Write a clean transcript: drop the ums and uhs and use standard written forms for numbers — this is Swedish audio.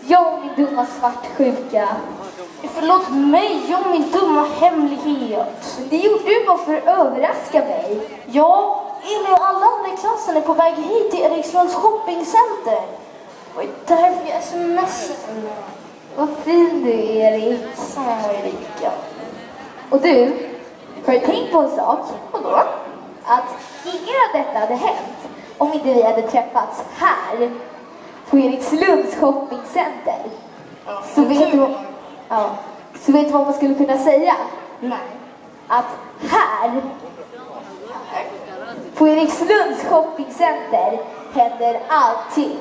Jag och min dumma svartsjuka. Förlåt mig, jag och min dumma hemlighet. Det gjorde du bara för att överraska mig. Ja, Eli och alla andra i klassen är på väg hit till Erikslunds shoppingcenter. Och det är därför jag smsar nu. Vad fin du är, Erik. Så Erika. Och du, har du tänkt på en sak? Vadå? Att inget av detta hade hänt om inte vi hade träffats här på Erikslunds shoppingcenter. Ja, Så vet du vad man skulle kunna säga? Nej. Att här på Erikslunds shoppingcenter händer allting.